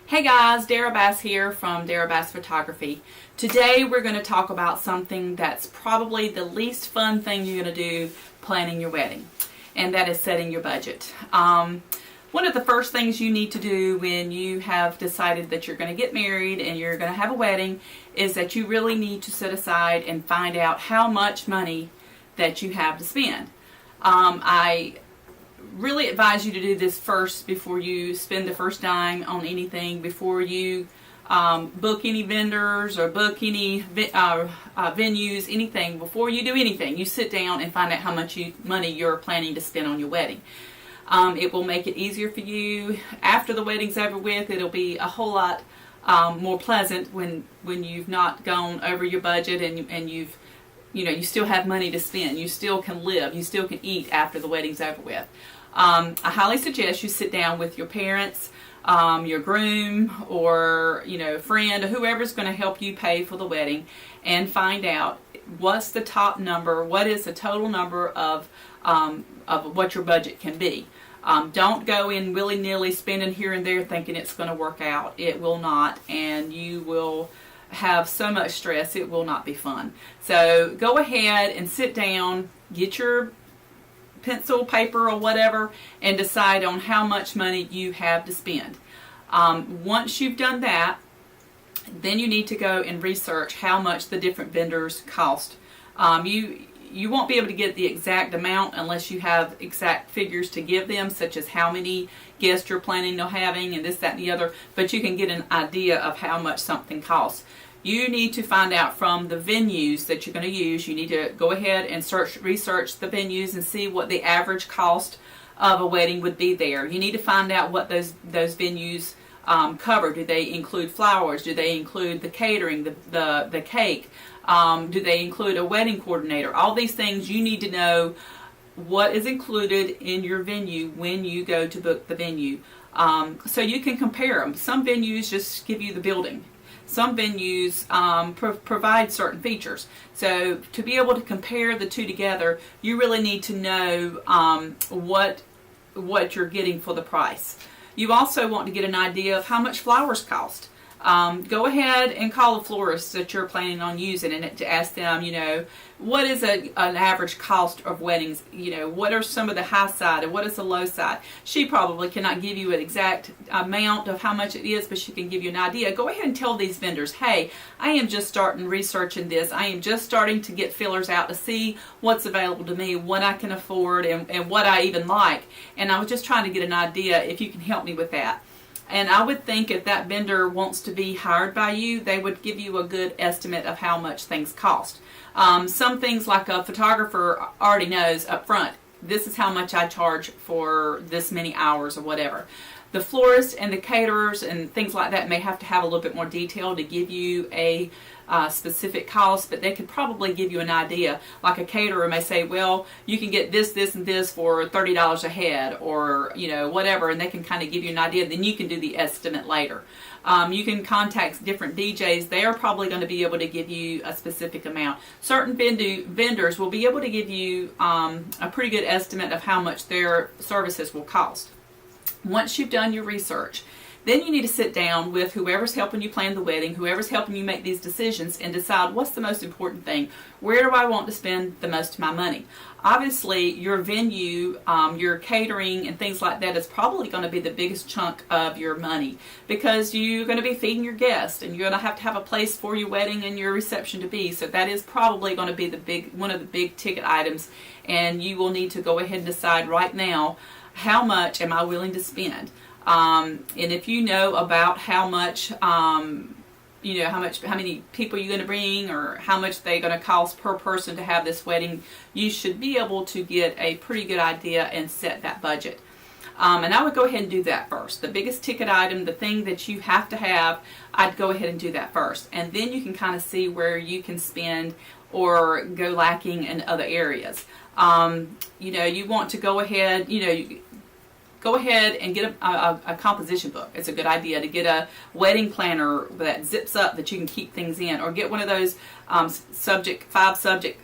Hey guys, Dara Bass here from Dara Bass Photography. Today we're going to talk about something that's probably the least fun thing you're going to do planning your wedding, and that is setting your budget. One of the first things you need to do when you have decided that you're going to get married and you're going to have a wedding is that you really need to set aside and find out how much money that you have to spend. I really advise you to do this first before you spend the first dime on anything, before you book any vendors or book any venues, anything. Before you do anything, you sit down and find out how much money you're planning to spend on your wedding. It will make it easier for you. After the wedding's over with, it'll be a whole lot more pleasant when you've not gone over your budget and you still have money to spend. You still can live. You still can eat after the wedding's over with. I highly suggest you sit down with your parents, your groom, or friend, or whoever's going to help you pay for the wedding, and find out what's the top number, what is the total number of what your budget can be. Don't go in willy-nilly spending here and there thinking it's going to work out. It will not, and you will have so much stress it will not be fun. So go ahead and sit down, get your pencil, paper, or whatever, and decide on how much money you have to spend. Once you've done that, then you need to go and research how much the different vendors cost. You won't be able to get the exact amount unless you have exact figures to give them, such as how many guests you're planning on having and this, that, and the other, but you can get an idea of how much something costs. You need to find out from the venues that you're going to use. You need to go ahead and research the venues and see what the average cost of a wedding would be there. You need to find out what those venues cover. Do they include flowers? Do they include the catering, the cake? Do they include a wedding coordinator? All these things you need to know what is included in your venue when you go to book the venue, so you can compare them. Some venues just give you the building. Some venues provide certain features. So to be able to compare the two together, you really need to know what you're getting for the price. You also want to get an idea of how much flowers cost. Go ahead and call the florist that you're planning on using and to ask them, what is an average cost of weddings? What are some of the high side and what is the low side? She probably cannot give you an exact amount of how much it is, but she can give you an idea. Go ahead and tell these vendors, hey, I am just starting researching this. I am just starting to get fillers out to see what's available to me, what I can afford, and what I even like. And I was just trying to get an idea if you can help me with that. And I would think if that vendor wants to be hired by you, they would give you a good estimate of how much things cost. Some things, like a photographer already knows up front, this is how much I charge for this many hours or whatever. The florists and the caterers and things like that may have to have a little bit more detail to give you a specific cost, but they could probably give you an idea. Like a caterer may say, well, you can get this, this, and this for $30 a head, or whatever, and they can kind of give you an idea. Then you can do the estimate later. You can contact different DJs. They are probably going to be able to give you a specific amount. Certain vendors will be able to give you a pretty good estimate of how much their services will cost. Once you've done your research, then you need to sit down with whoever's helping you plan the wedding, whoever's helping you make these decisions, and decide what's the most important thing. Where do I want to spend the most of my money? Obviously, your venue, your catering, and things like that is probably going to be the biggest chunk of your money, because you're going to be feeding your guests, and you're going to have a place for your wedding and your reception to be. So that is probably going to be one of the big ticket items, and you will need to go ahead and decide right now, how much am I willing to spend? And if you know about how much, how many people you're going to bring, or how much they're going to cost per person to have this wedding, you should be able to get a pretty good idea and set that budget. And I would go ahead and do that first. The biggest ticket item, the thing that you have to have, I'd go ahead and do that first. And then you can kind of see where you can spend or go lacking in other areas. You want to go ahead, go ahead and get a composition book. It's a good idea to get a wedding planner that zips up that you can keep things in, or get one of those five subject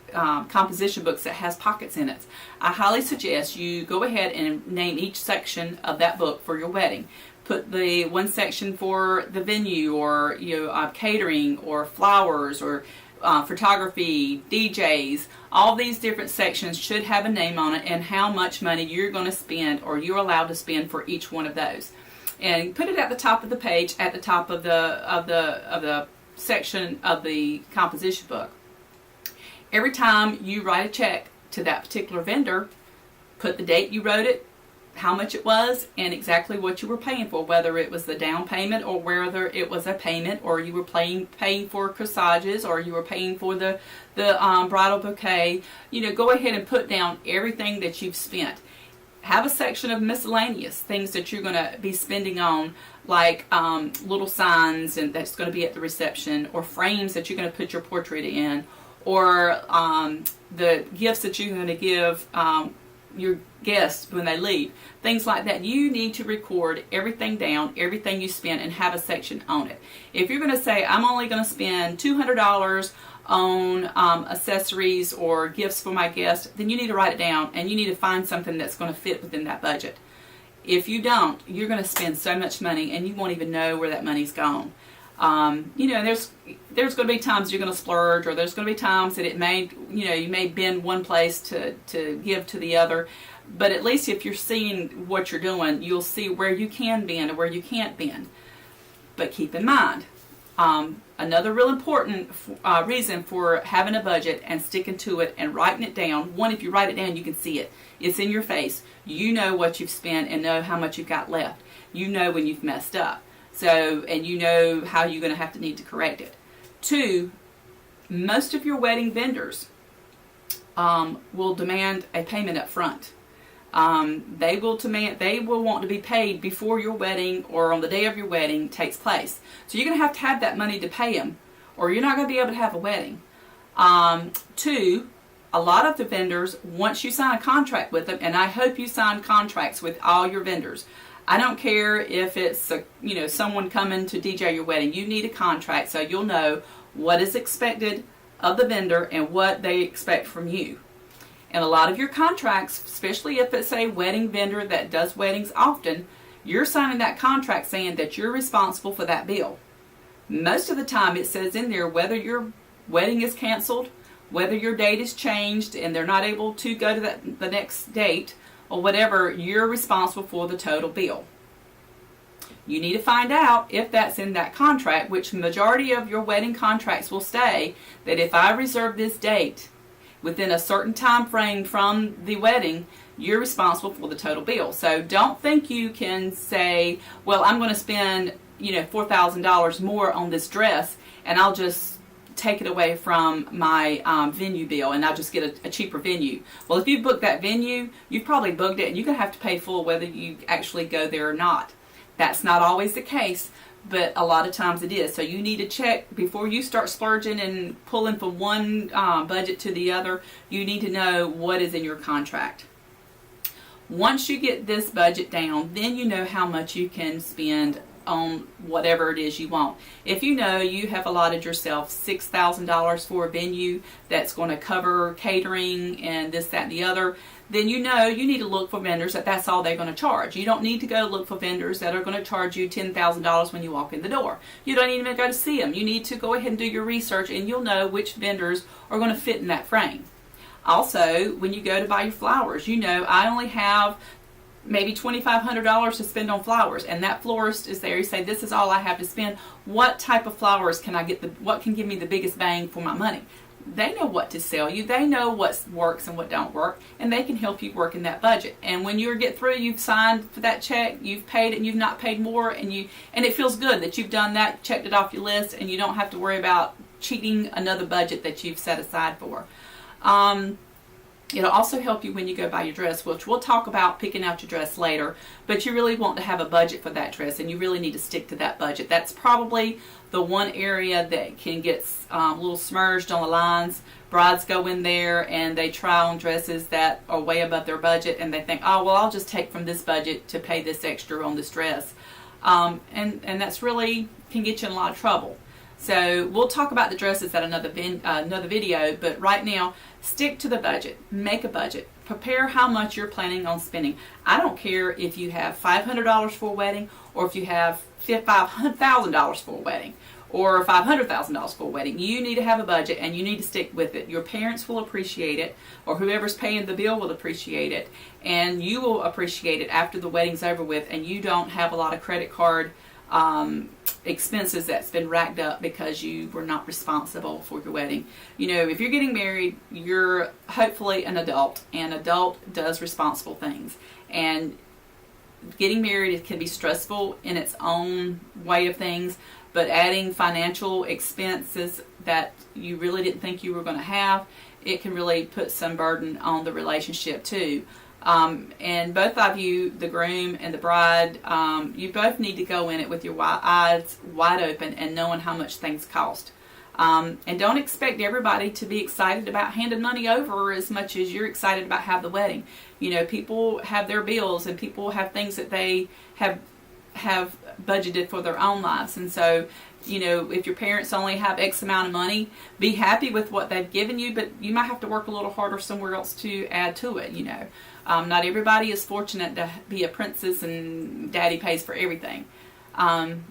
composition books that has pockets in it. I highly suggest you go ahead and name each section of that book for your wedding. Put the one section for the venue, or catering, or flowers, or photography, DJs. All these different sections should have a name on it and how much money you're going to spend, or you're allowed to spend for each one of those. And put it at the top of the page, at the top of the section of the composition book. Every time you write a check to that particular vendor, put the date you wrote it, how much it was, and exactly what you were paying for, whether it was the down payment or whether it was a payment, or you were paying for corsages, or you were paying for the bridal bouquet. Go ahead and put down everything that you've spent. Have a section of miscellaneous, things that you're going to be spending on, like little signs and that's going to be at the reception, or frames that you're going to put your portrait in, or the gifts that you're going to give your guests when they leave, things like that. You need to record everything down, everything you spend, and have a section on it. If you're going to say, I'm only going to spend $200 on accessories or gifts for my guests, then you need to write it down, and you need to find something that's going to fit within that budget. If you don't, you're going to spend so much money and you won't even know where that money's gone. There's going to be times you're going to splurge, or there's going to be times that you may bend one place to give to the other. But at least if you're seeing what you're doing, you'll see where you can bend and where you can't bend. But keep in mind, another real important reason for having a budget and sticking to it and writing it down. One, if you write it down, you can see it. It's in your face. You know what you've spent and know how much you've got left. You know when you've messed up. And you know how you're going to need to correct it. 2, most of your wedding vendors will demand a payment up front. They will want to be paid before your wedding or on the day of your wedding takes place. So you're going to have that money to pay them, or you're not going to be able to have a wedding. 2, a lot of the vendors, once you sign a contract with them, and I hope you sign contracts with all your vendors. I don't care if it's someone coming to DJ your wedding. You need a contract so you'll know what is expected of the vendor and what they expect from you. And a lot of your contracts, especially if it's a wedding vendor that does weddings often, you're signing that contract saying that you're responsible for that bill. Most of the time it says in there whether your wedding is canceled, whether your date is changed and they're not able to go to the next date, or whatever, you're responsible for the total bill. You need to find out if that's in that contract, which majority of your wedding contracts will say that if I reserve this date within a certain time frame from the wedding, you're responsible for the total bill. So don't think you can say, well, I'm going to spend $4,000 more on this dress and I'll just take it away from my venue bill and I'll just get a cheaper venue. Well, if you book that venue, you've probably booked it and you're going to have to pay full whether you actually go there or not. That's not always the case, but a lot of times it is. So you need to check before you start splurging and pulling from one budget to the other. You need to know what is in your contract. Once you get this budget down, then you know how much you can spend on whatever it is you want. If you know you have allotted yourself $6,000 for a venue that's going to cover catering and this, that, and the other, then you know you need to look for vendors that's all they're going to charge. You don't need to go look for vendors that are going to charge you $10,000 when you walk in the door. You don't even go to see them. You need to go ahead and do your research and you'll know which vendors are going to fit in that frame. Also, when you go to buy your flowers, I only have maybe $2,500 to spend on flowers, and that florist is there. You say, this is all I have to spend. What type of flowers can I get? What can give me the biggest bang for my money? They know what to sell you. They know what works and what don't work, and they can help you work in that budget. And when you get through, you've signed for that check, you've paid it, and you've not paid more, and it feels good that you've done that, checked it off your list, and you don't have to worry about cheating another budget that you've set aside for. It'll also help you when you go buy your dress, which we'll talk about picking out your dress later, but you really want to have a budget for that dress, and you really need to stick to that budget. That's probably the one area that can get a little smudged on the lines. Brides go in there and they try on dresses that are way above their budget, and they think, oh, well, I'll just take from this budget to pay this extra on this dress. And that's really can get you in a lot of trouble. So we'll talk about the dresses at another video, but right now, stick to the budget. Make a budget. Prepare how much you're planning on spending. I don't care if you have $500 for a wedding or if you have $500,000 for a wedding, or $500,000 for a wedding. You need to have a budget, and you need to stick with it. Your parents will appreciate it, or whoever's paying the bill will appreciate it, and you will appreciate it after the wedding's over with, and you don't have a lot of credit card expenses that's been racked up because you were not responsible for your wedding. You know, if you're getting married, you're hopefully an adult, and adult does responsible things. And getting married, it can be stressful in its own way of things, but adding financial expenses that you really didn't think you were going to have, it can really put some burden on the relationship too. And both of you, the groom and the bride, you both need to go in it with your eyes wide open and knowing how much things cost. And don't expect everybody to be excited about handing money over as much as you're excited about having the wedding. You know, people have their bills, and people have things that they have budgeted for their own lives. And so, you know, if your parents only have X amount of money, be happy with what they've given you, but you might have to work a little harder somewhere else to add to it, you know. Not everybody is fortunate to be a princess and daddy pays for everything.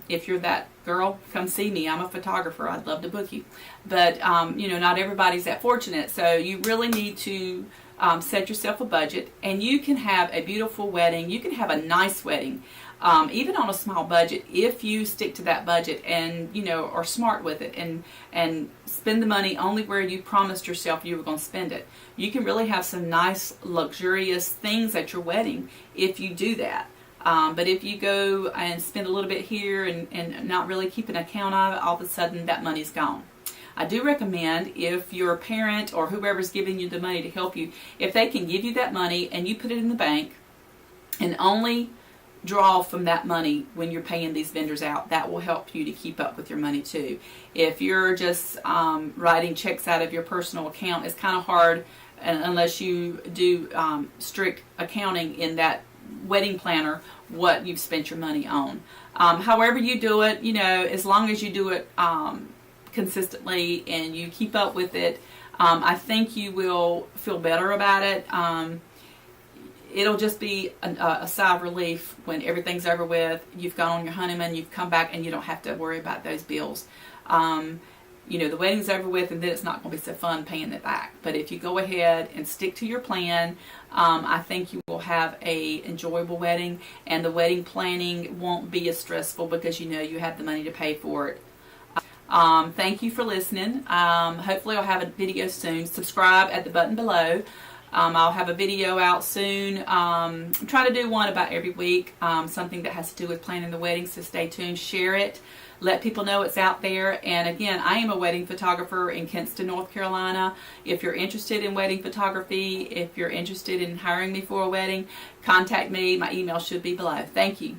If you're that girl, come see me. I'm a photographer. I'd love to book you. But, you know, not everybody's that fortunate. So you really need to set yourself a budget, and you can have a beautiful wedding. You can have a nice wedding, even on a small budget, if you stick to that budget and, you know, are smart with it and spend the money only where you promised yourself you were going to spend it. You can really have some nice, luxurious things at your wedding if you do that. But if you go and spend a little bit here and not really keep an account of it, all of a sudden that money's gone. I do recommend, if you're a parent or whoever's giving you the money to help you, if they can give you that money and you put it in the bank and only draw from that money when you're paying these vendors out, that will help you to keep up with your money too. If you're just writing checks out of your personal account, it's kind of hard unless you do strict accounting in that wedding planner what you've spent your money on. However you do it, you know, as long as you do it consistently and you keep up with it, I think you will feel better about it. It'll just be a sigh of relief when everything's over with. You've gone on your honeymoon, you've come back, and you don't have to worry about those bills. You know, the wedding's over with, and then it's not going to be so fun paying it back. But if you go ahead and stick to your plan, I think you will have a enjoyable wedding, and the wedding planning won't be as stressful because you know you have the money to pay for it. Thank you for listening. Hopefully I'll have a video soon. Subscribe at the button below. I'll have a video out soon. I'm trying to do one about every week, something that has to do with planning the wedding, so stay tuned. Share it. Let people know it's out there. And again, I am a wedding photographer in Kinston, North Carolina. If you're interested in wedding photography, if you're interested in hiring me for a wedding, contact me. My email should be below. Thank you.